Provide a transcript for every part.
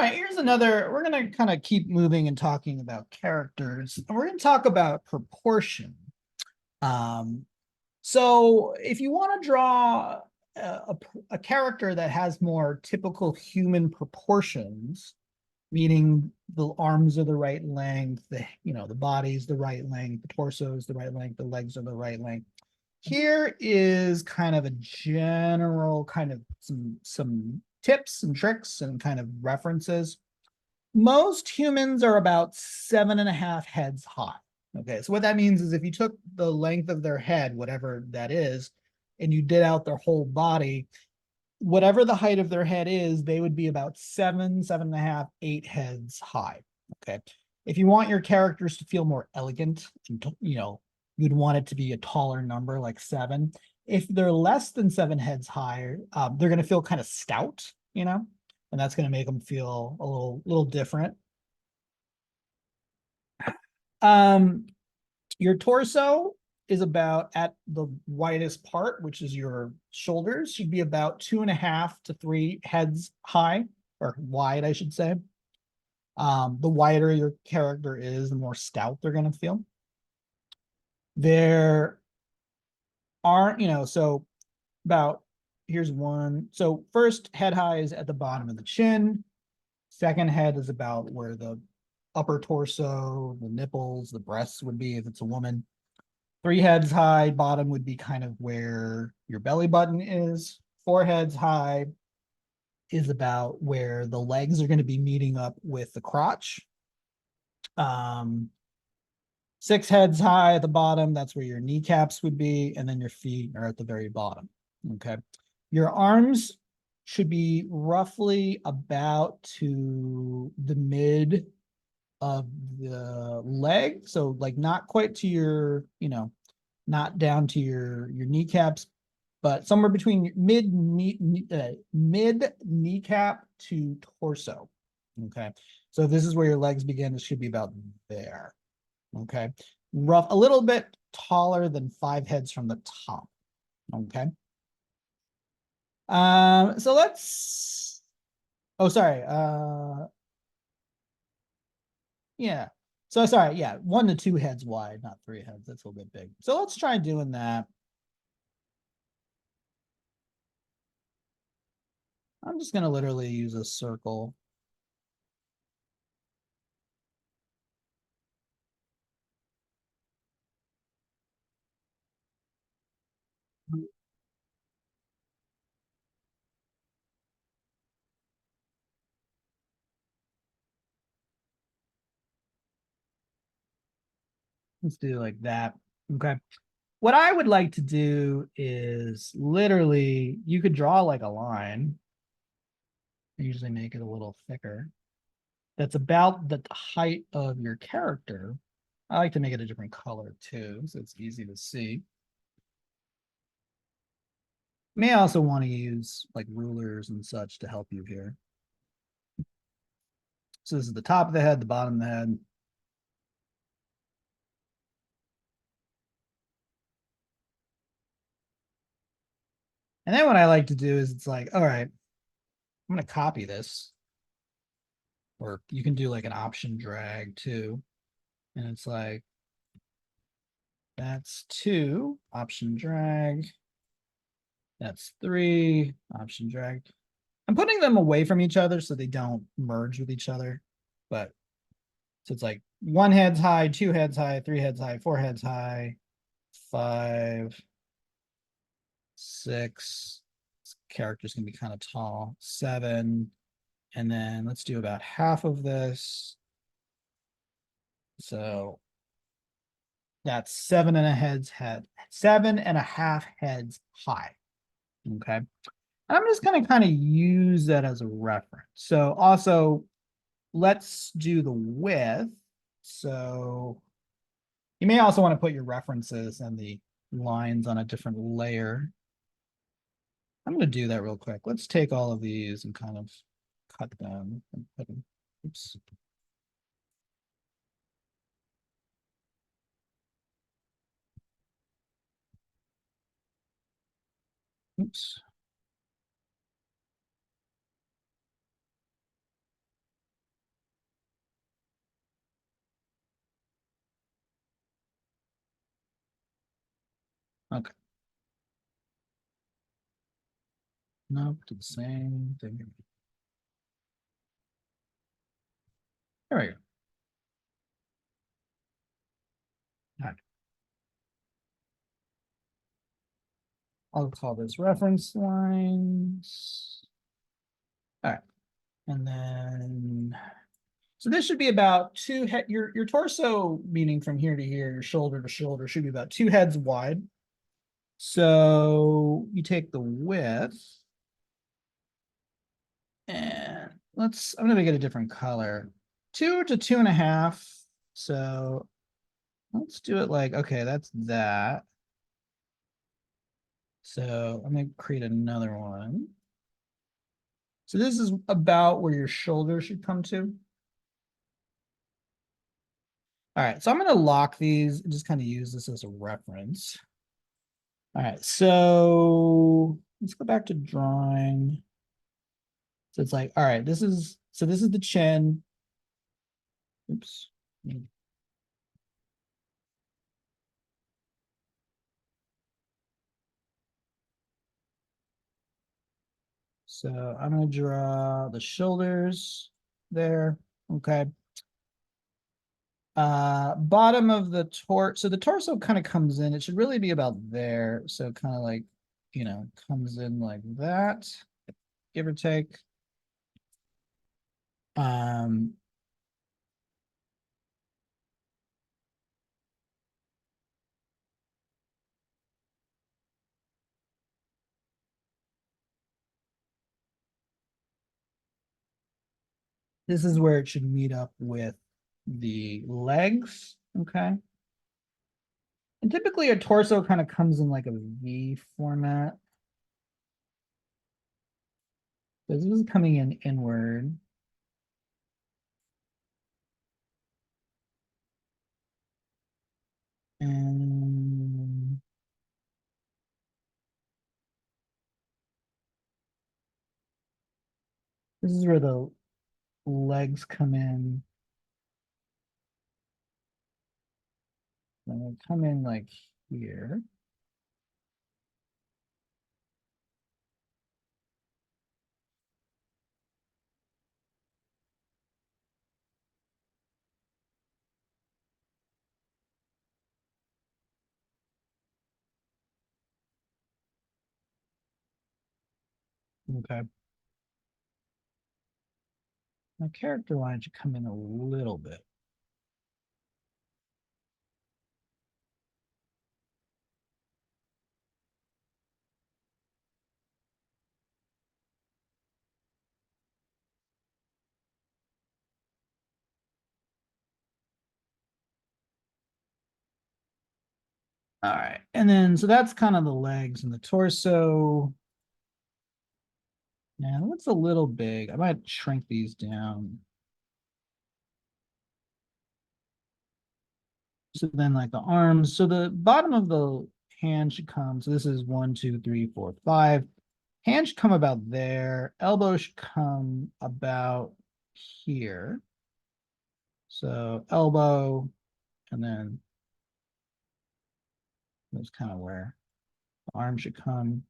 right, here's another. We're going to kind of keep moving and talking about characters. And we're going to talk about proportion. Um, so if you want to draw a character that has more typical human proportions, meaning the arms are the right length, the body's the right length, the torso is the right length, the legs are the right length. Here is kind of a general kind of some tips and tricks and kind of references. Most humans are about 7.5 heads high. Okay, so what that means is if you took the length of their head, whatever that is, and you did out their whole body, whatever the height of their head is, they would be about 7.5, 8 heads high. Okay. If you want your characters to feel more elegant, you'd want it to be a taller number like 7. If they're less than 7 heads high, they're going to feel kind of stout, and that's going to make them feel a little different. Um, your torso is about at the widest part, which is your shoulders, should be about 2.5 to 3 heads high, or wide, I should say. The wider your character is, the more stout they're going to feel. There aren't, so about, here's one. So first head high is at the bottom of the chin. Second head is about where the upper torso, the nipples, the breasts would be if it's a woman. 3 heads high, bottom would be kind of where your belly button is. 4 heads high is about where the legs are going to be meeting up with the crotch. 6 heads high at the bottom, that's where your kneecaps would be, and then your feet are at the very bottom. Okay. Your arms should be roughly about to the mid of the leg. So like not quite to your, not down to your kneecaps, but somewhere between mid kneecap to torso. Okay. So this is where your legs begin. It should be about there. Okay. A little bit taller than 5 heads from the top. Okay. So let's, oh, sorry. Yeah. So sorry, yeah, 1 to 2 heads wide, not 3 heads. That's a little bit big. So let's try doing that. I'm just gonna literally use a circle. Let's do like that. Okay. What I would like to do is literally, you could draw like a line. I usually make it a little thicker. That's about the height of your character. I like to make it a different color too, so it's easy to see. May also want to use like rulers and such to help you here. So this is the top of the head, the bottom of the head. And then what I like to do is it's like, all right, I'm going to copy this. Or you can do like an option drag too. And it's like, that's 2, option drag. That's 3, option drag. I'm putting them away from each other so they don't merge with each other. But so it's like 1 heads high, 2 heads high, 3 heads high, 4 heads high, 5, 6. This character's gonna be kind of tall. 7. And then let's do about half of this. So that's 7.5 heads high. Okay. And I'm just gonna kind of use that as a reference. So also let's do the width. So you may also want to put your references and the lines on a different layer. I'm going to do that real quick. Let's take all of these and kind of cut them and put them. Oops. Oops. Okay. Nope, do the same thing. There we go. All right. I'll call this reference lines. All right. And then, so this should be about two head, your torso, meaning from here to here, your shoulder to shoulder, should be about 2 heads wide. So you take the width and I'm gonna make it a different color. 2 to 2.5. So let's do it like, okay, that's that. So I'm gonna create another one. So this is about where your shoulder should come to. All right, so I'm gonna lock these and just kind of use this as a reference. All right, so let's go back to drawing. So it's like, all right, this is the chin. Oops. So I'm gonna draw the shoulders there. Okay. Bottom of the torso. So the torso kind of comes in. It should really be about there. So kind of like, comes in like that, give or take. Um, this is where it should meet up with the legs. Okay. And typically a torso kind of comes in like a V format. This is coming in inward. And this is where the legs come in. And they come in like here. Okay. My character line should come in a little bit. All right. And then, so that's kind of the legs and the torso. Now, that's a little big. I might shrink these down. So then like the arms. So the bottom of the hand should come. So this is 1, 2, 3, 4, 5. Hand should come about there. Elbow should come about here. So elbow, and then that's kind of where the arm should come.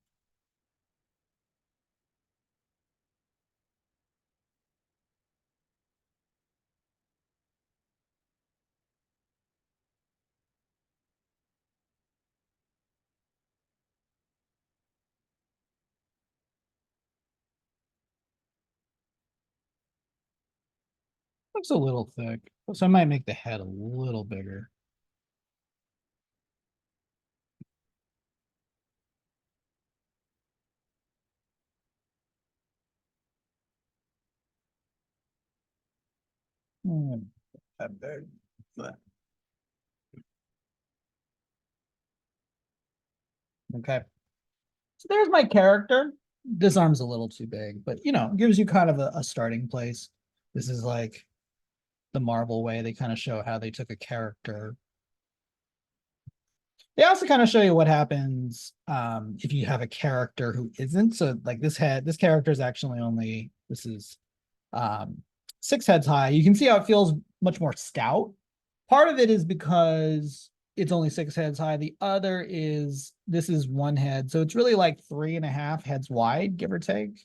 Looks a little thick. So I might make the head a little bigger. That big. But, okay. So there's my character. This arm's a little too big, but gives you kind of a starting place. This is like the Marvel way. They kind of show how they took a character. They also kind of show you what happens if you have a character who isn't. So like this character is actually only, this is 6 heads high. You can see how it feels much more stout. Part of it is because it's only 6 heads high. The other is, this is 1 head. So it's really like 3.5 heads wide, give or take.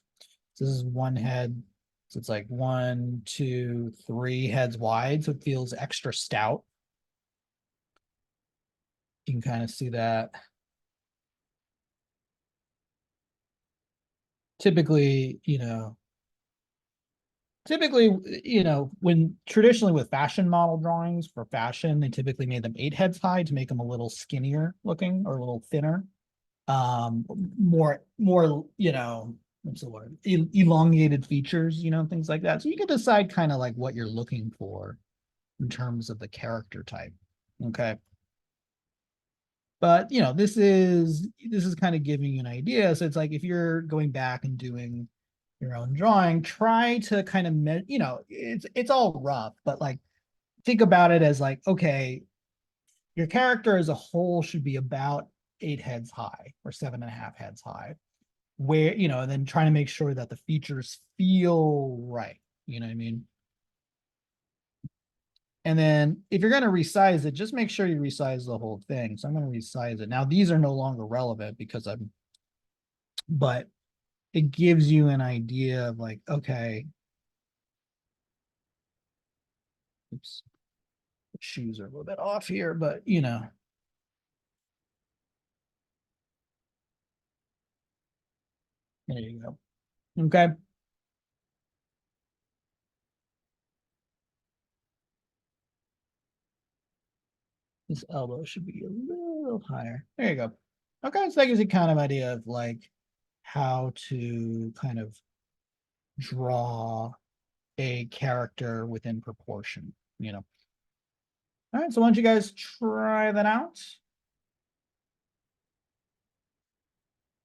So this is 1 head. So it's like 1, 2, 3 heads wide. So it feels extra stout. You can kind of see that. Typically, when traditionally with fashion model drawings for fashion, they typically made them 8 heads high to make them a little skinnier looking or a little thinner. More, what's the word? Elongated features, things like that. So you can decide kind of like what you're looking for in terms of the character type. Okay. But this is kind of giving you an idea. So it's like if you're going back and doing your own drawing, try to kind of it's all rough, but like think about it as like, okay, your character as a whole should be about 8 heads high or 7.5 heads high, where and then trying to make sure that the features feel right. You know what I mean? And then if you're going to resize it, just make sure you resize the whole thing. So I'm going to resize it. Now these are no longer relevant because but it gives you an idea of like, okay, oops, the shoes are a little bit off here, but there you go. Okay. This elbow should be a little higher. There you go. Okay, so that gives you kind of idea of like how to kind of draw a character within proportion. All right, so why don't you guys try that out?